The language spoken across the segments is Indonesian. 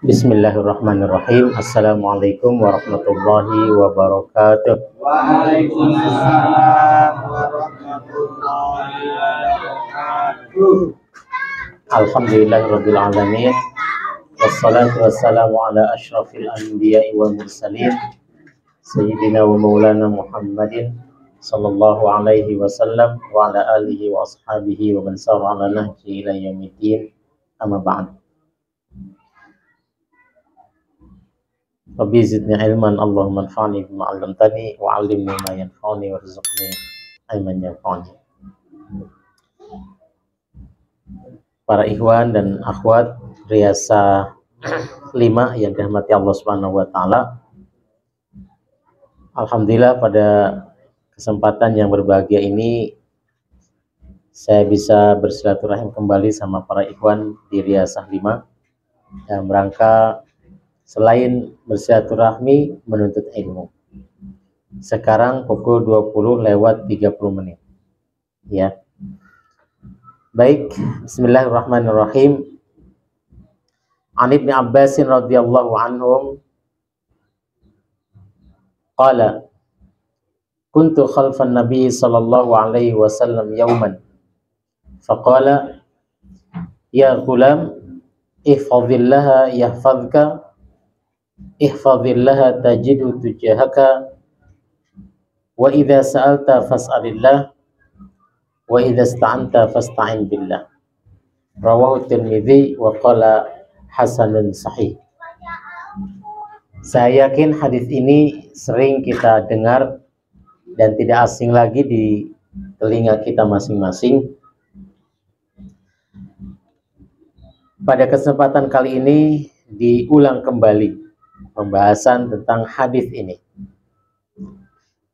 Bismillahirrahmanirrahim. Assalamualaikum warahmatullahi wabarakatuh. Waalaikumsalam warahmatullahi wabarakatuh. Alhamdulillahirabbil alamin. Wassalatu wassalamu ala asyrafil anbiya'i wal mursalin sayyidina wa maulana Muhammadin sallallahu alaihi wasallam wa ala alihi wa ashabihi wa man sara ala nahji ila yaumiddin. Amma ba'd. Rabbi zidni ilman, Allahumma anfa'ni bima 'allamtani wa 'allimni ma yanfa'uni warzuqni ilman yanfa'uni. Para ikhwan dan akhwat Riyasa 5 yang dirahmati Allah Subhanahu wa taala. Alhamdulillah pada kesempatan yang berbahagia ini saya bisa bersilaturahim kembali sama para ikhwan di Riyasa 5 dalam rangka selain bersilaturahmi menuntut ilmu. Sekarang pukul 20:30 ya. Baik, bismillahirrahmanirrahim. An Ibnu Abbas radhiyallahu anhum qala kuntu khalfan nabiy sallallahu alaihi wasallam yawman faqala ya ghulam ihfazillaha yahfazka ihfazillaha tajidhu tujahaka wa idza sa'alta fas'alillah wa idza ista'anta fasta'in billah. Rawahu Tirmidzi wa qala hasanun sahih. Saya yakin hadis ini sering kita dengar dan tidak asing lagi di telinga kita masing-masing. Pada kesempatan kali ini diulang kembali pembahasan tentang hadis ini.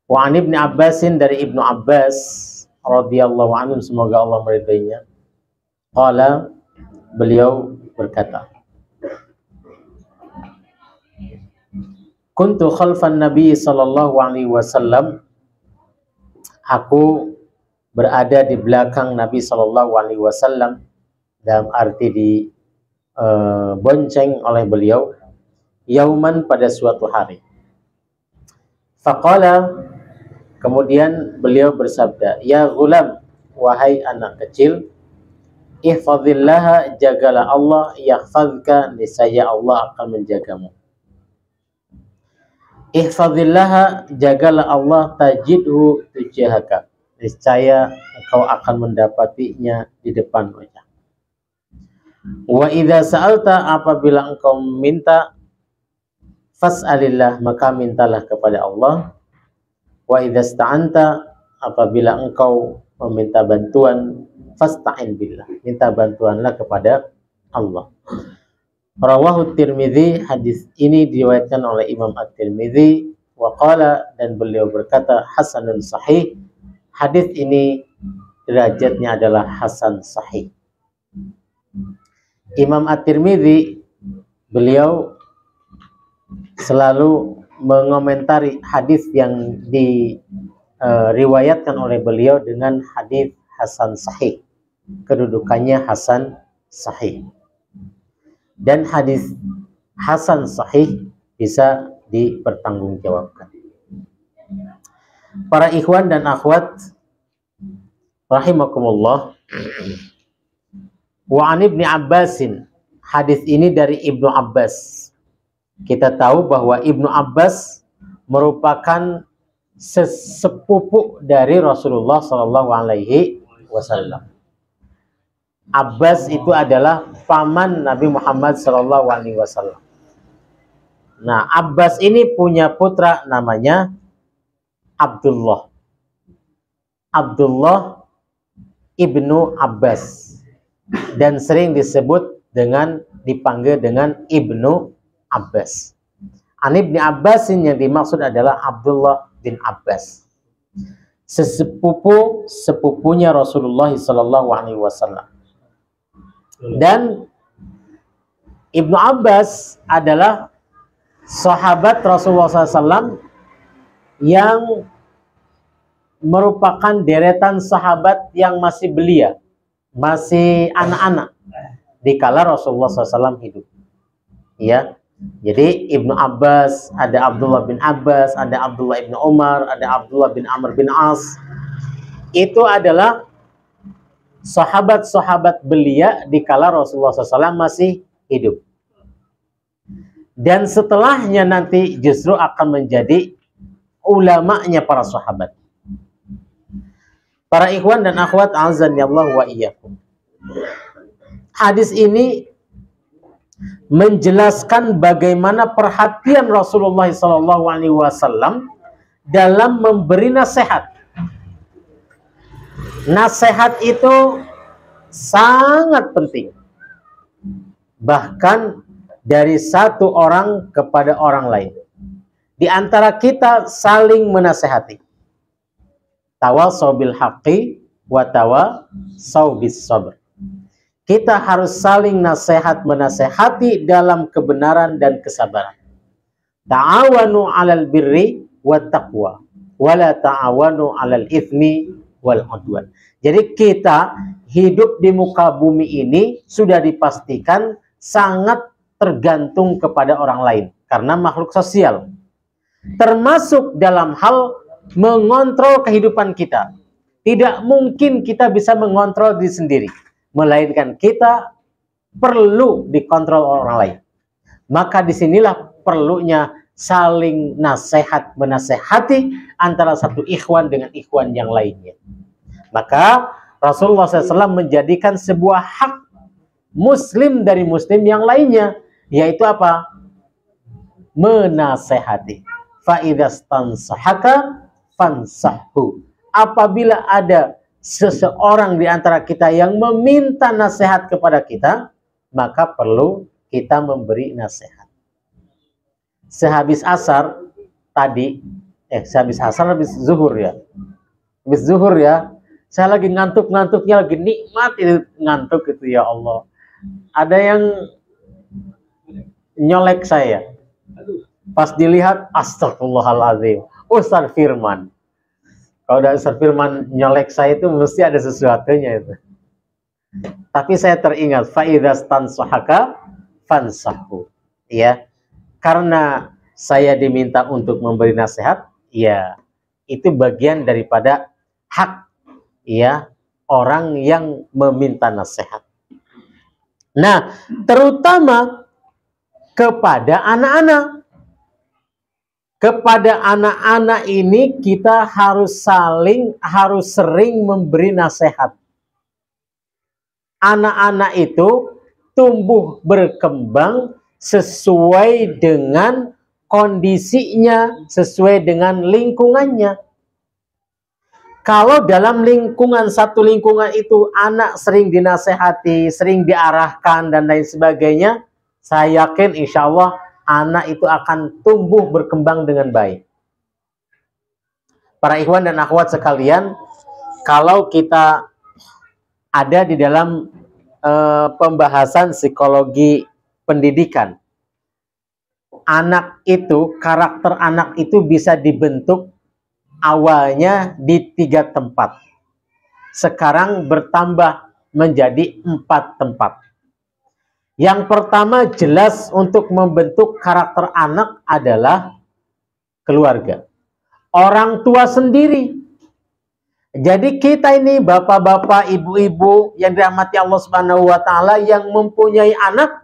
Wa an Ibnu Abbasin, dari Ibnu Abbas radhiyallahu anhu, semoga Allah meridainya. Qala, beliau berkata, kuntu khalfan nabi sallallahu alaihi wasallam, aku berada di belakang Nabi sallallahu alaihi wasallam, dalam arti bonceng oleh beliau, yauman, pada suatu hari. Faqala, kemudian beliau bersabda, ya ghulam, wahai anak kecil, ihfazillaha, jagalah Allah, yahfazka, niscaya Allah akan menjagamu. Ihfazillaha, jagalah Allah, tajidhu tujahaka, niscaya engkau akan mendapatinya di depan wajah. Wa idza sa'alta, apabila engkau minta, fas'alillah, maka mintalah kepada Allah. Wa idza sta'anta, apabila engkau meminta bantuan, fasta'in billah, minta bantuanlah kepada Allah. Rawahu Tirmidzi, hadis ini diriwayatkan oleh Imam At-Tirmidzi. Wa qala, dan beliau berkata, hasanun sahih, hadis ini derajatnya adalah hasan sahih. Imam At-Tirmidzi, beliau selalu mengomentari hadis yang diriwayatkan oleh beliau dengan hadis hasan sahih. Kedudukannya hasan sahih. Dan hadis hasan sahih bisa dipertanggungjawabkan. Para ikhwan dan akhwat rahimakumullah, wa an Ibnu Abbasin, hadis ini dari Ibnu Abbas. Kita tahu bahwa Ibnu Abbas merupakan sesepupu dari Rasulullah Shallallahu Alaihi Wasallam. Abbas itu adalah paman Nabi Muhammad Shallallahu Alaihi Wasallam. Nah, Abbas ini punya putra namanya Abdullah. Abdullah ibnu Abbas, dan sering dipanggil dengan Ibnu Abbas. An Ibnu Abbasin, yang dimaksud adalah Abdullah bin Abbas, sepupunya Rasulullah Sallallahu Alaihi Wasallam. Dan Ibnu Abbas adalah sahabat Rasulullah SAW yang merupakan deretan sahabat yang masih belia, masih anak-anak di kala Rasulullah SAW hidup. Ya. Jadi Ibnu Abbas, ada Abdullah bin Abbas, ada Abdullah bin Umar, ada Abdullah bin Amr bin As. Itu adalah sahabat-sahabat belia di kala Rasulullah SAW masih hidup. Dan setelahnya nanti justru akan menjadi ulamanya para sahabat. Para ikhwan dan akhwat azanillahu wa iyyakum. Hadis ini menjelaskan bagaimana perhatian Rasulullah SAW dalam memberi nasihat. Nasihat itu sangat penting. Bahkan dari satu orang kepada orang lain. Di antara kita saling menasehati. Tawassaw bil haqqi wa tawassaw bis sabr. Kita harus saling nasihat menasehati dalam kebenaran dan kesabaran. Ta'awanu 'alal birri wat taqwa wa la ta'awanu 'alal itsmi wal 'udwan. Jadi kita hidup di muka bumi ini sudah dipastikan sangat tergantung kepada orang lain karena makhluk sosial. Termasuk dalam hal mengontrol kehidupan kita. Tidak mungkin kita bisa mengontrol diri sendiri, melainkan kita perlu dikontrol orang lain. Maka disinilah perlunya saling nasihat menasehati antara satu ikhwan dengan ikhwan yang lainnya. Maka Rasulullah SAW menjadikan sebuah hak muslim dari muslim yang lainnya, yaitu apa? Menasehati. Fa idzastansahaka fansahhu. Apabila ada seseorang di antara kita yang meminta nasihat kepada kita, maka perlu kita memberi nasihat. Sehabis asar tadi, sehabis asar, habis zuhur ya. Habis zuhur ya, saya lagi ngantuk-ngantuknya, lagi nikmat itu ngantuk itu, ya Allah. Ada yang nyolek saya. Pas dilihat, astagfirullahaladzim, Ustaz Firman. Kalau ada Ustaz Firman nyolek saya itu mesti ada sesuatunya itu. Tapi saya teringat, fa idzastansahaka fansahhu. Ya. Karena saya diminta untuk memberi nasihat, ya, itu bagian daripada hak, ya, orang yang meminta nasihat. Nah, terutama kepada anak-anak. Kepada anak-anak ini kita harus sering memberi nasihat. Anak-anak itu tumbuh berkembang sesuai dengan kondisinya, sesuai dengan lingkungannya. Kalau dalam satu lingkungan itu anak sering dinasehati, sering diarahkan dan lain sebagainya, saya yakin insya Allah anak itu akan tumbuh berkembang dengan baik. Para ikhwan dan akhwat sekalian, kalau kita ada di dalam pembahasan psikologi pendidikan, karakter anak itu bisa dibentuk awalnya di 3 tempat. Sekarang bertambah menjadi 4 tempat. Yang pertama jelas untuk membentuk karakter anak adalah keluarga. Orang tua sendiri. Jadi kita ini bapak-bapak, ibu-ibu yang dirahmati Allah Subhanahu wa taala yang mempunyai anak,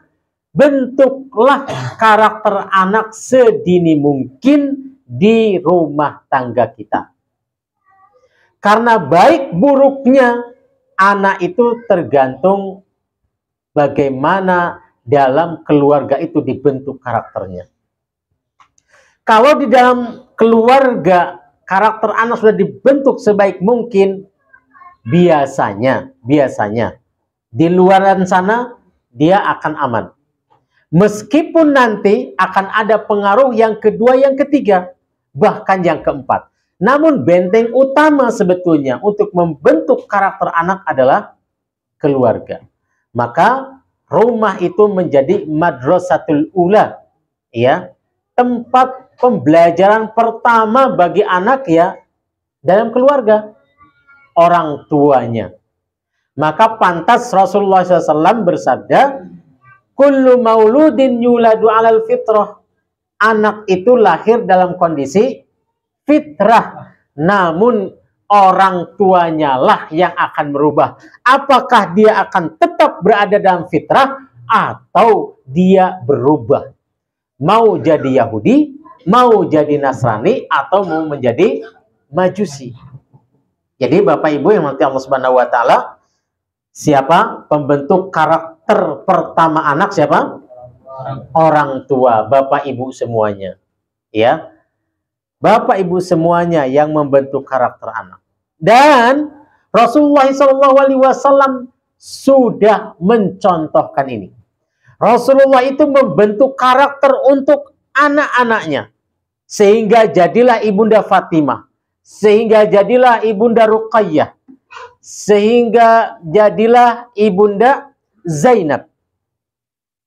bentuklah karakter anak sedini mungkin di rumah tangga kita. Karena baik buruknya anak itu tergantung bagaimana dalam keluarga itu dibentuk karakternya. Kalau di dalam keluarga karakter anak sudah dibentuk sebaik mungkin, biasanya di luar sana dia akan aman. Meskipun nanti akan ada pengaruh yang kedua, yang ketiga, bahkan yang keempat. Namun benteng utama sebetulnya untuk membentuk karakter anak adalah keluarga. Maka rumah itu menjadi madrasatul ula, ya, tempat pembelajaran pertama bagi anak, ya, dalam keluarga, orang tuanya. Maka pantas Rasulullah SAW bersabda, kullu mauludin yuladu 'alal fitrah. Anak itu lahir dalam kondisi fitrah, namun orang tuanya lah yang akan merubah. Apakah dia akan tetap berada dalam fitrah atau dia berubah? Mau jadi Yahudi, mau jadi Nasrani, atau mau menjadi Majusi. Jadi Bapak Ibu yang nanti Allah Subhanahu wa taala, siapa pembentuk karakter pertama anak? Siapa? Orang tua, Bapak Ibu semuanya. Ya. Bapak Ibu semuanya yang membentuk karakter anak. Dan Rasulullah SAW sudah mencontohkan ini. Rasulullah itu membentuk karakter untuk anak-anaknya. Sehingga jadilah Ibunda Fatimah. Sehingga jadilah Ibunda Ruqayyah. Sehingga jadilah Ibunda Zainab.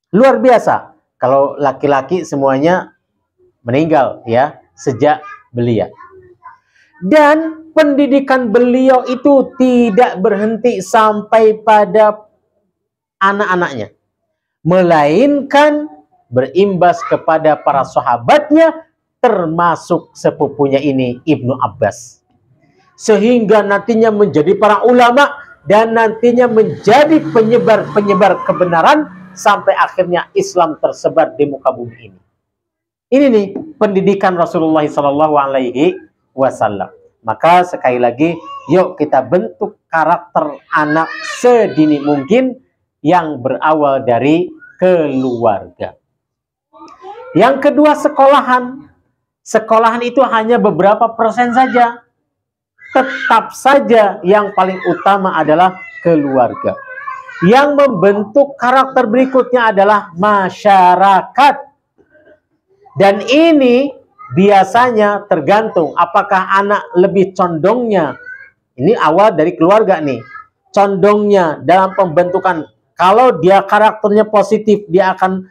Luar biasa. Kalau laki-laki semuanya meninggal ya sejak belia. Dan pendidikan beliau itu tidak berhenti sampai pada anak-anaknya, melainkan berimbas kepada para sahabatnya, termasuk sepupunya ini Ibnu Abbas, sehingga nantinya menjadi para ulama dan nantinya menjadi penyebar kebenaran sampai akhirnya Islam tersebar di muka bumi ini. Ini nih pendidikan Rasulullah SAW. Maka sekali lagi, yuk kita bentuk karakter anak sedini mungkin yang berawal dari keluarga. Yang kedua, sekolahan. Sekolahan itu hanya beberapa persen saja. Tetap saja yang paling utama adalah keluarga. Yang membentuk karakter berikutnya adalah masyarakat. Dan ini biasanya tergantung apakah anak lebih condongnya. Ini awal dari keluarga nih. Condongnya dalam pembentukan. Kalau dia karakternya positif, dia akan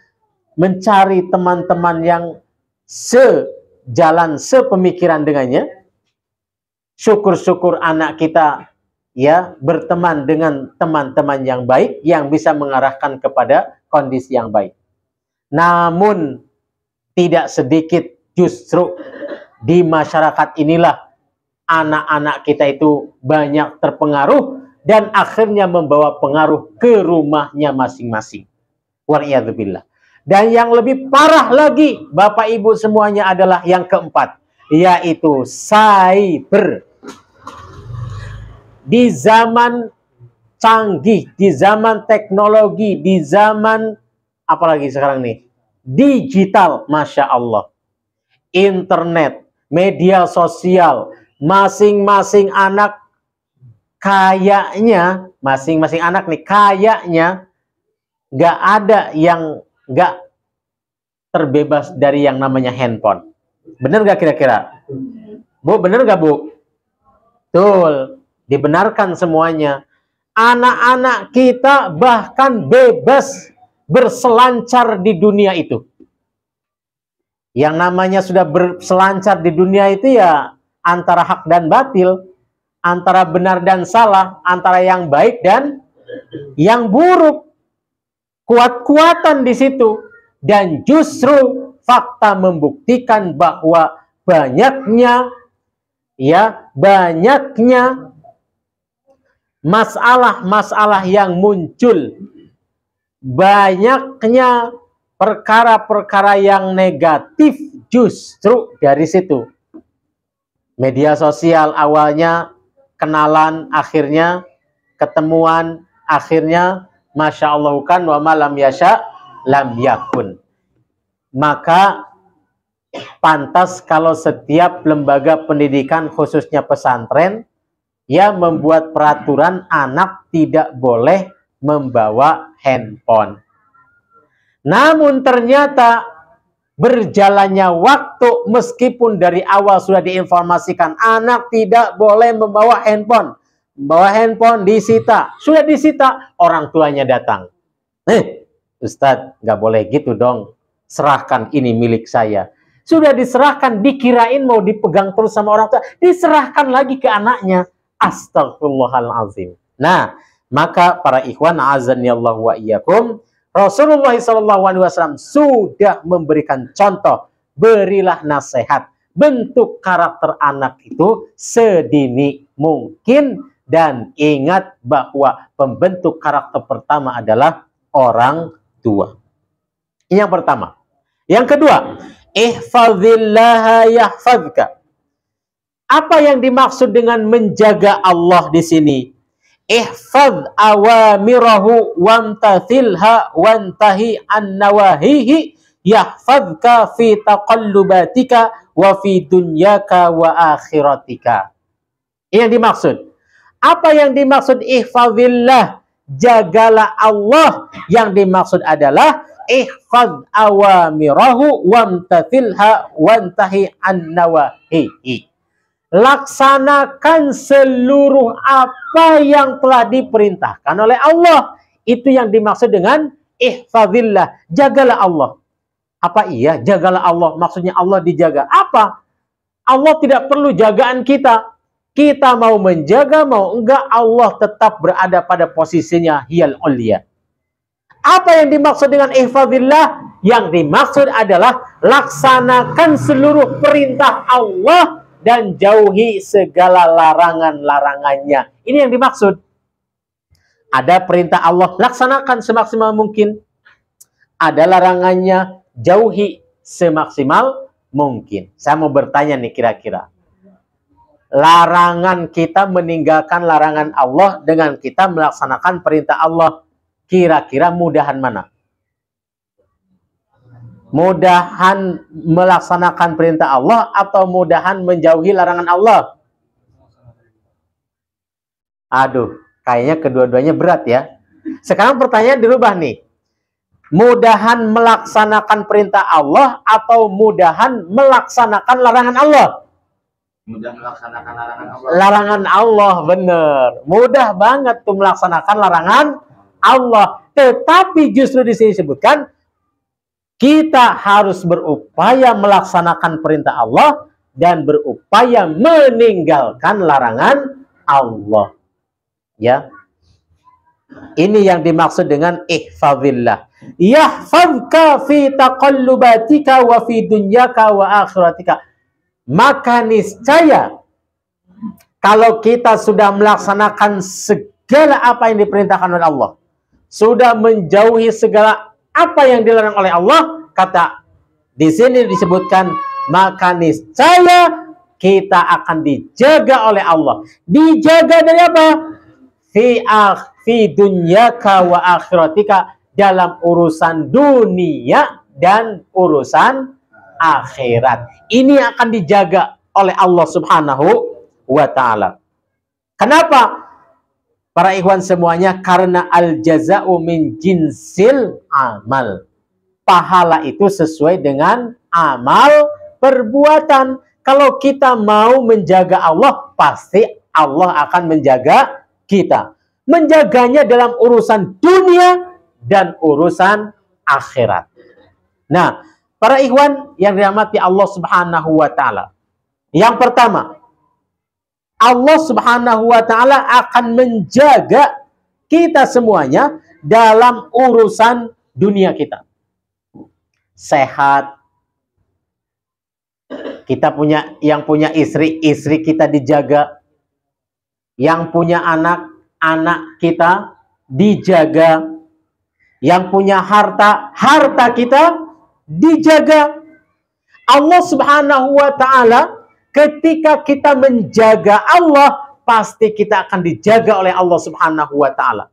mencari teman-teman yang sejalan, sepemikiran dengannya. Syukur-syukur anak kita ya berteman dengan teman-teman yang baik yang bisa mengarahkan kepada kondisi yang baik. Namun tidak sedikit justru di masyarakat inilah anak-anak kita itu banyak terpengaruh dan akhirnya membawa pengaruh ke rumahnya masing-masing. Waliyadzubillah. Dan yang lebih parah lagi Bapak Ibu semuanya adalah yang keempat, yaitu cyber. Di zaman canggih, di zaman teknologi, di zaman apalagi sekarang nih, digital, Masya Allah. Internet, media sosial, masing-masing anak kayaknya, masing-masing anak nih kayaknya gak ada yang gak terbebas dari yang namanya handphone. Bener gak kira-kira? Bu, bener gak Bu? Betul. Dibenarkan semuanya. Anak-anak kita bahkan bebas berselancar di dunia itu. Yang namanya sudah berselancar di dunia itu ya antara hak dan batil, antara benar dan salah, antara yang baik dan yang buruk. Kuat-kuatan di situ. Dan justru fakta membuktikan bahwa banyaknya masalah-masalah yang muncul, banyaknya perkara-perkara yang negatif justru dari situ. Media sosial awalnya kenalan, akhirnya ketemuan, akhirnya Masya Allah kan wa ma lam yasha lam yakun. Maka pantas kalau setiap lembaga pendidikan khususnya pesantren ya membuat peraturan anak tidak boleh membawa handphone. Namun ternyata berjalannya waktu meskipun dari awal sudah diinformasikan anak tidak boleh membawa handphone. Membawa handphone disita. Sudah disita, orang tuanya datang. Ustadz, nggak boleh gitu dong. Serahkan, ini milik saya. Sudah diserahkan, dikirain mau dipegang terus sama orang tua. Diserahkan lagi ke anaknya. Astagfirullahaladzim. Nah, maka para ikhwan azanillahu wa iyyakum, Rasulullah SAW sudah memberikan contoh, berilah nasihat, bentuk karakter anak itu sedini mungkin, dan ingat bahwa pembentuk karakter pertama adalah orang tua. Ini yang pertama. Yang kedua, ihfazillaha yahfazka. Apa yang dimaksud dengan menjaga Allah di sini? Ihfaz awamirahu wamtathilha wantahi an nawahihi yahfazka fi taqallubatika wa fi dunyaka wa akhiratika. Ini yang dimaksud. Apa yang dimaksud ihfazillah? Jagalah Allah. Yang dimaksud adalah ihfaz awamirahu wamtathilha wantahi an nawahihi. Laksanakan seluruh apa yang telah diperintahkan oleh Allah. Itu yang dimaksud dengan ihfazillah. Jagalah Allah. Apa iya jagalah Allah? Maksudnya Allah dijaga. Apa? Allah tidak perlu jagaan kita. Kita mau menjaga, mau enggak, Allah tetap berada pada posisinya hiyal ulia. Apa yang dimaksud dengan ihfazillah? Yang dimaksud adalah laksanakan seluruh perintah Allah dan jauhi segala larangan-larangannya. Ini yang dimaksud. Ada perintah Allah, laksanakan semaksimal mungkin. Ada larangannya, jauhi semaksimal mungkin. Saya mau bertanya nih kira-kira. Larangan kita meninggalkan larangan Allah dengan kita melaksanakan perintah Allah. Kira-kira mudahan mana? Mudahan melaksanakan perintah Allah atau mudahan menjauhi larangan Allah? Aduh, kayaknya kedua-duanya berat ya. Sekarang pertanyaan dirubah nih. Mudahan melaksanakan perintah Allah atau mudahan melaksanakan larangan Allah? Mudah melaksanakan larangan Allah. Larangan Allah, bener. Mudah banget tuh melaksanakan larangan Allah. Tetapi justru di sini disebutkan kita harus berupaya melaksanakan perintah Allah dan berupaya meninggalkan larangan Allah. Ya. Ini yang dimaksud dengan ihfazillah. Yahfazka fi taqallubatika wa fi dunyaka wa akhiratika. Maka niscaya kalau kita sudah melaksanakan segala apa yang diperintahkan oleh Allah, sudah menjauhi segala apa yang dilarang oleh Allah, kata di sini disebutkan, maka niscaya kita akan dijaga oleh Allah. Dijaga dari apa? Fi dunyaka wa akhiratika, dalam urusan dunia dan urusan akhirat. Ini akan dijaga oleh Allah Subhanahu wa ta'ala. Kenapa? Para ikhwan semuanya, karena al-jaza'u min jinsil amal. Pahala itu sesuai dengan amal perbuatan. Kalau kita mau menjaga Allah, pasti Allah akan menjaga kita. Menjaganya dalam urusan dunia dan urusan akhirat. Nah, para ikhwan yang dirahmati Allah Subhanahu wa ta'ala. Yang pertama, Allah Subhanahu wa ta'ala akan menjaga kita semuanya dalam urusan dunia kita. Sehat. Kita yang punya istri kita dijaga. Yang punya anak kita dijaga. Yang punya harta kita dijaga. Allah Subhanahu wa ta'ala, ketika kita menjaga Allah, pasti kita akan dijaga oleh Allah Subhanahu wa ta'ala.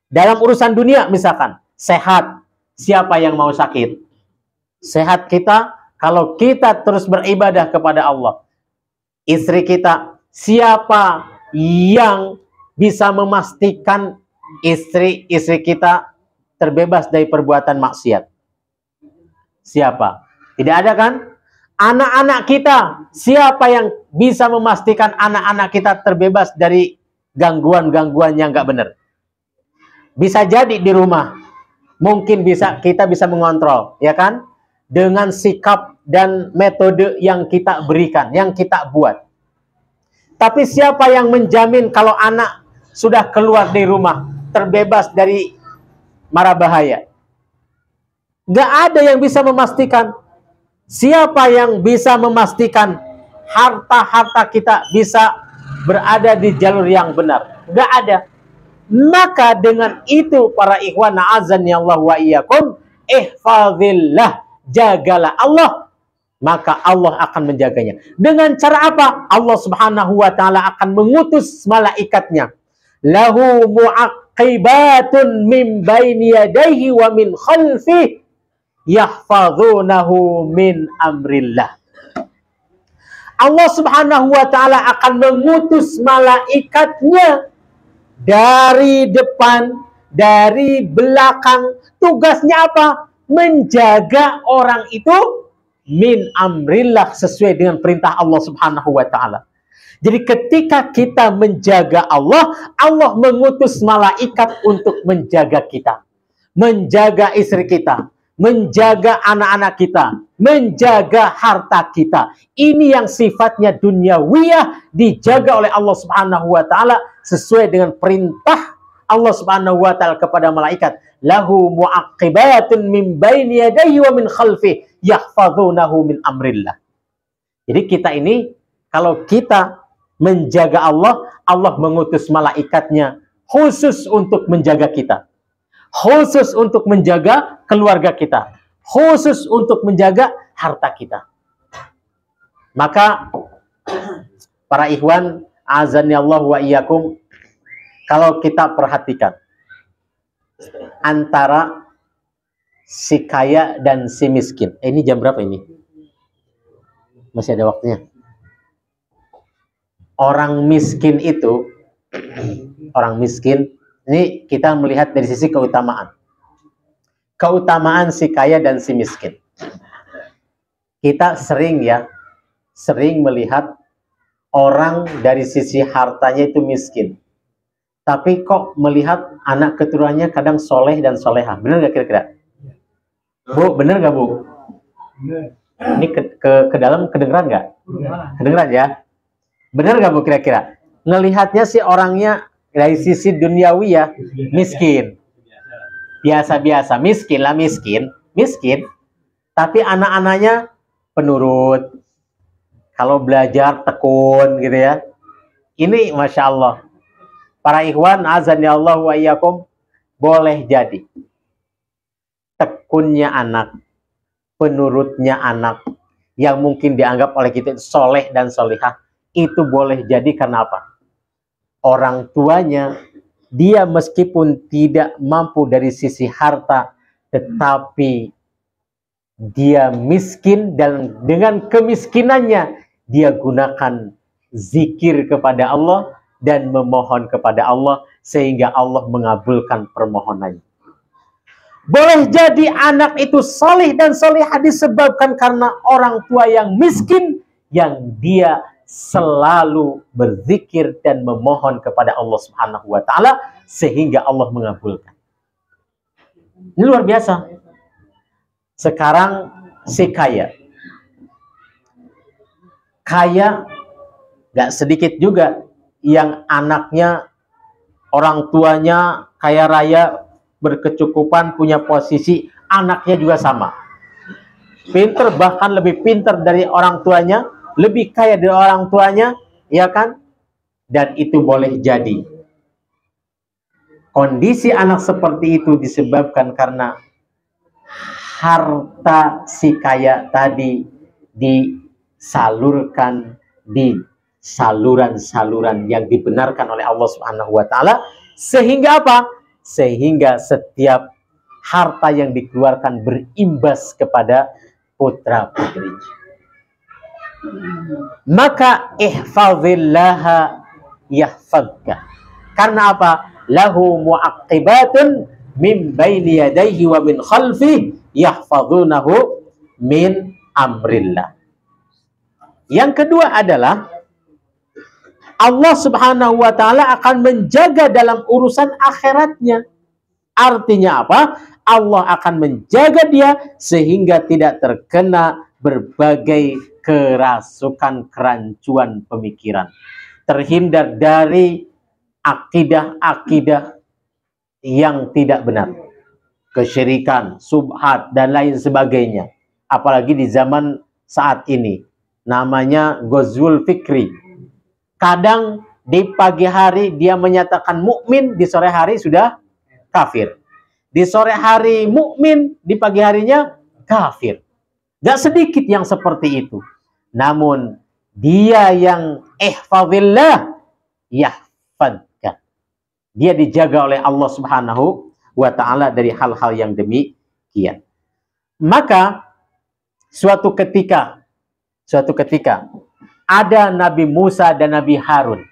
Dalam urusan dunia misalkan, sehat. Siapa yang mau sakit? Sehat kita kalau kita terus beribadah kepada Allah. Istri kita, siapa yang bisa memastikan istri kita terbebas dari perbuatan maksiat? Siapa? Tidak ada kan? Anak-anak kita, siapa yang bisa memastikan anak-anak kita terbebas dari gangguan-gangguan yang nggak benar? Bisa jadi di rumah, mungkin kita bisa mengontrol, ya kan? Dengan sikap dan metode yang kita berikan, yang kita buat. Tapi siapa yang menjamin kalau anak sudah keluar dari rumah, terbebas dari mara bahaya? Nggak ada yang bisa memastikan. Siapa yang bisa memastikan harta-harta kita bisa berada di jalur yang benar? Nggak ada. Maka dengan itu para ikhwan a'azzani Allah wa iyyakum, ihfazillah, jagalah Allah, maka Allah akan menjaganya. Dengan cara apa? Allah Subhanahu wa taala akan mengutus malaikatnya. Lahu mu'aqibatun min baini yadayhi wa min khalfihi yahfazunahu min amrillah. Allah Subhanahu wa taala akan mengutus malaikatnya dari depan, dari belakang. Tugasnya apa? Menjaga orang itu min amrillah, sesuai dengan perintah Allah Subhanahu wa taala. Jadi ketika kita menjaga Allah, Allah mengutus malaikat untuk menjaga kita, menjaga istri kita, menjaga anak-anak kita, menjaga harta kita. Ini yang sifatnya duniawiyah, dijaga oleh Allah Subhanahu wa taala sesuai dengan perintah Allah Subhanahu wa taala kepada malaikat. Lahu mu'aqibatun min baini yadayhi wa min khalfihi yahfazunahu min amrillah. Jadi kita ini, kalau kita menjaga Allah, Allah mengutus malaikatnya khusus untuk menjaga kita, khusus untuk menjaga keluarga kita, khusus untuk menjaga harta kita. Maka para ikhwan azani Allah wa iyyakum, kalau kita perhatikan antara si kaya dan si miskin. Ini jam berapa ini? Masih ada waktunya. Orang miskin itu, orang miskin, ini kita melihat dari sisi keutamaan. Keutamaan si kaya dan si miskin. Kita sering melihat orang dari sisi hartanya itu miskin. Tapi kok melihat anak keturunannya kadang soleh dan soleha. Benar nggak kira-kira? Bu, benar nggak Bu? Ini ke dalam kedengeran nggak? Kedengeran ya? Benar nggak Bu kira-kira? Ngelihatnya sih orangnya dari sisi duniawi ya miskin. Biasa-biasa, miskin lah, miskin. Tapi anak-anaknya penurut. Kalau belajar tekun gitu ya. Ini Masya Allah. Para ikhwan azani Allah wa iyyakum, boleh jadi tekunnya anak, penurutnya anak, yang mungkin dianggap oleh kita soleh dan solihah, itu boleh jadi karena apa? Orang tuanya, dia meskipun tidak mampu dari sisi harta, tetapi dia miskin, dan dengan kemiskinannya dia gunakan zikir kepada Allah dan memohon kepada Allah sehingga Allah mengabulkan permohonannya. Boleh jadi anak itu salih dan salihah disebabkan karena orang tua yang miskin, yang dia selalu berzikir dan memohon kepada Allah Subhanahu wa taala sehingga Allah mengabulkan. Ini luar biasa. Sekarang si kaya gak sedikit juga yang anaknya, orang tuanya kaya raya, berkecukupan, punya posisi, anaknya juga sama. Pinter, bahkan lebih pinter dari orang tuanya, lebih kaya dari orang tuanya, ya kan? Dan itu boleh jadi. Kondisi anak seperti itu disebabkan karena harta si kaya tadi disalurkan di saluran-saluran yang dibenarkan oleh Allah Subhanahu wa taala, sehingga apa? Sehingga setiap harta yang dikeluarkan berimbas kepada putra-putrinya. Maka ihfazillaha yahfazka. Karena apa? Lahu mu'aqibatun min baini yadayhi wa min khalfihi yahfazunahu min amrillah. Yang kedua adalah Allah Subhanahu wa taala akan menjaga dalam urusan akhiratnya. Artinya apa? Allah akan menjaga dia sehingga tidak terkena berbagai kerasukan, kerancuan pemikiran. Terhindar dari akidah-akidah yang tidak benar. kesyirikan, subhat, dan lain sebagainya. Apalagi di zaman saat ini. Namanya Ghazwul Fikri. Kadang di pagi hari dia menyatakan mukmin, di sore hari sudah kafir. Di sore hari mukmin, di pagi harinya kafir. Gak sedikit yang seperti itu. Namun dia yang ihfazillah yahfadka. Dia dijaga oleh Allah Subhanahu wa ta'ala dari hal-hal yang demikian. Maka suatu ketika ada Nabi Musa dan Nabi Harun.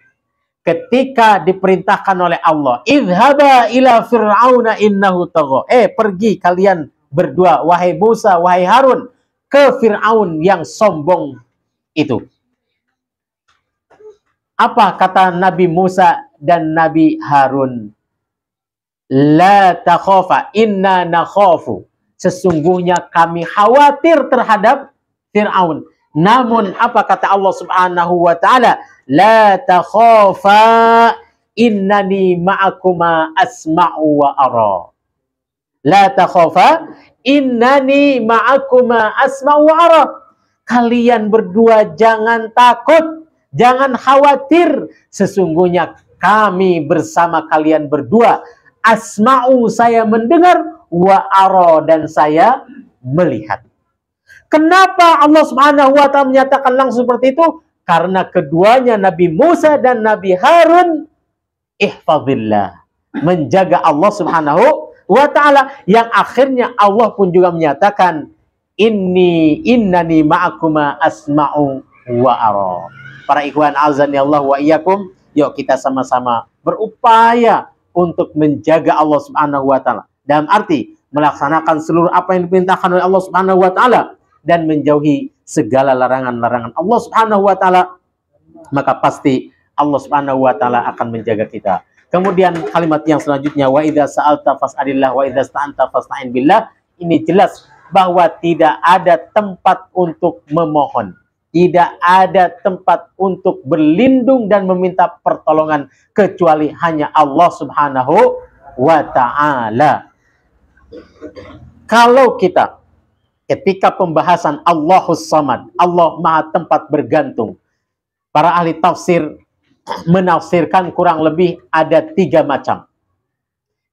Ketika diperintahkan oleh Allah, idhaba ila fir'auna innahu tagha. Pergi kalian berdua, wahai Musa, wahai Harun, ke Fir'aun yang sombong itu. Apa kata Nabi Musa dan Nabi Harun? La takhafa inna nakhafu. Sesungguhnya kami khawatir terhadap Fir'aun. Namun apa kata Allah Subhanahu wa ta'ala? La takhafa innani ma'akuma asma'u wa ara. La takhafa innani ma'akuma asma'u wa ara. Kalian berdua jangan takut, jangan khawatir. Sesungguhnya kami bersama kalian berdua. Asma'u, saya mendengar, wa ara, dan saya melihat. Kenapa Allah Subhanahu wa ta'ala menyatakan langsung seperti itu? Karena keduanya Nabi Musa dan Nabi Harun ihfazillah, menjaga Allah Subhanahu wa ta'ala, yang akhirnya Allah pun juga menyatakan innani ma'akuma asma'u wa ara. Para ikhwan azani Allah wa iyyakum, yuk kita sama-sama berupaya untuk menjaga Allah Subhanahu wa ta'ala, dalam arti melaksanakan seluruh apa yang diperintahkan oleh Allah Subhanahu wa ta'ala dan menjauhi segala larangan-larangan Allah Subhanahu wa ta'ala. Maka pasti Allah Subhanahu wa ta'ala akan menjaga kita. Kemudian kalimat yang selanjutnya, wa idza sa'alta fas'alillah wa idza sta'anta fasta'in billah. Ini jelas bahwa tidak ada tempat untuk memohon, tidak ada tempat untuk berlindung dan meminta pertolongan kecuali hanya Allah Subhanahu wa ta'ala. Kalau kita ketika pembahasan Allahus Samad, Allah Maha Tempat Bergantung, para ahli tafsir menafsirkan kurang lebih ada 3 macam.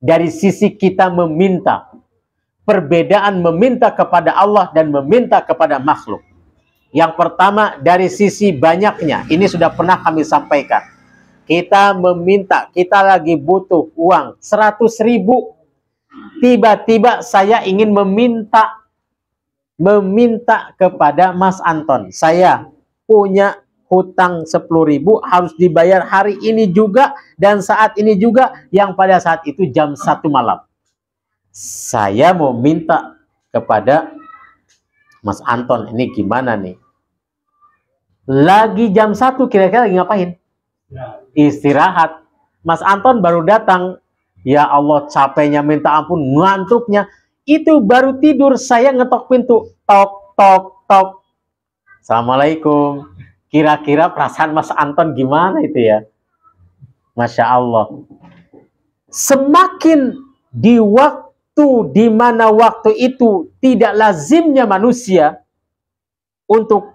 Dari sisi kita meminta, perbedaan meminta kepada Allah dan meminta kepada makhluk. Yang pertama dari sisi banyaknya, ini sudah pernah kami sampaikan. Kita meminta, kita lagi butuh uang 100.000. Tiba-tiba saya ingin meminta kepada Mas Anton. Saya punya hutang 10.000 harus dibayar hari ini juga dan saat ini juga, yang pada saat itu jam 1 malam. Saya mau minta kepada Mas Anton, ini gimana nih? Lagi jam 1, kira-kira lagi ngapain? Istirahat. Mas Anton baru datang. Ya Allah, capeknya minta ampun, ngantuknya. Itu baru tidur, saya ngetok pintu. Tok, tok, tok. Assalamualaikum. Kira-kira perasaan Mas Anton gimana itu ya? Masya Allah. Semakin di waktu, di mana waktu itu tidak lazimnya manusia untuk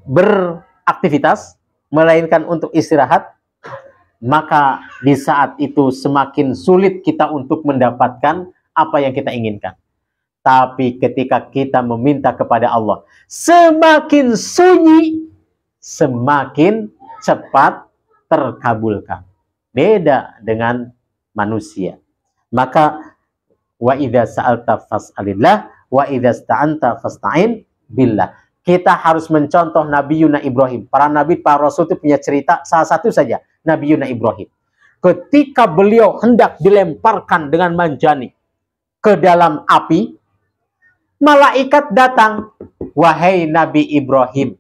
beraktivitas, melainkan untuk istirahat, maka di saat itu semakin sulit kita untuk mendapatkan apa yang kita inginkan. Tapi ketika kita meminta kepada Allah, semakin sunyi, semakin cepat terkabulkan. Beda dengan manusia. Maka wa idza sa'alta fas'alillah wa idza sta'anta fasta'in billah. Kita harus mencontoh Nabi Yuna Ibrahim. Para nabi, para rasul itu punya cerita, salah satu saja, Nabi Yuna Ibrahim. Ketika beliau hendak dilemparkan dengan manjani ke dalam api, malaikat datang, wahai Nabi Ibrahim,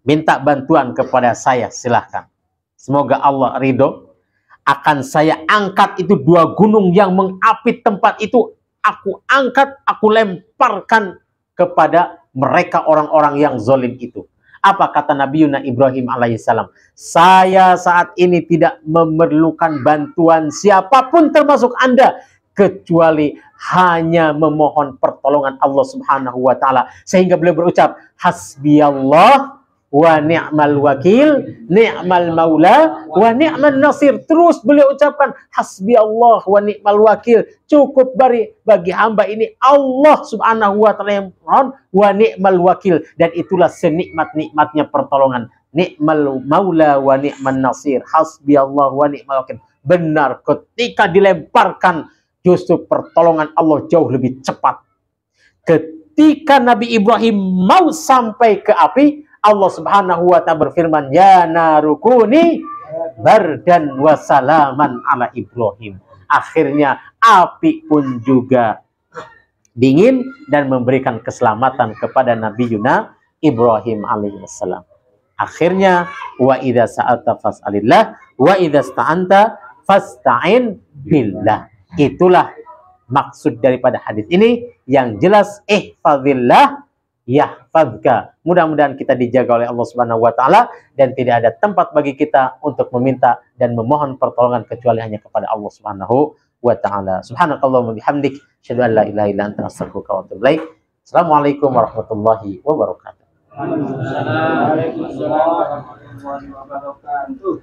minta bantuan kepada saya, silahkan. Semoga Allah ridho. Akan saya angkat itu 2 gunung yang mengapit tempat itu. Aku angkat, aku lemparkan kepada mereka orang-orang yang zalim itu. Apa kata Nabi Yuna Ibrahim alaihissalam? Saya saat ini tidak memerlukan bantuan siapapun termasuk Anda, kecuali hanya memohon pertolongan Allah Subhanahu wa taala. Sehingga beliau berucap, hasbiyallah wa ni'mal wakil, ni'mal maula wa ni'man nasir. Terus beliau ucapkan hasbi Allah wa ni'mal wakil. Cukup bagi hamba ini Allah Subhanahu wa taala yang mohon, wa ni'mal wakil, dan itulah senikmat-nikmatnya pertolongan. Ni'mal maula wa ni'man nasir. Hasbi Allah wa ni'mal wakil. Benar, ketika dilemparkan justru pertolongan Allah jauh lebih cepat. Ketika Nabi Ibrahim mau sampai ke api, Allah Subhanahu wa ta'ala berfirman, ya narukuni bardan wa salaman ala Ibrahim. Akhirnya api pun juga dingin dan memberikan keselamatan kepada Nabi Yuna Ibrahim alaihissalam. Akhirnya wa idza sa'alta fas'alillah wa idza sta'anta fasta'in billah. Itulah maksud daripada hadis ini yang jelas, ihfazillah yahfazka. Mudah-mudahan kita dijaga oleh Allah Subhanahu wa taala dan tidak ada tempat bagi kita untuk meminta dan memohon pertolongan kecuali hanya kepada Allah Subhanahu wa taala. Subhanakallahumma bihamdik, asyhadu an la ilaha illa anta, astaghfiruka wa atubu ilaik. Assalamualaikum warahmatullahi wabarakatuh. Waalaikumsalam warahmatullahi wabarakatuh.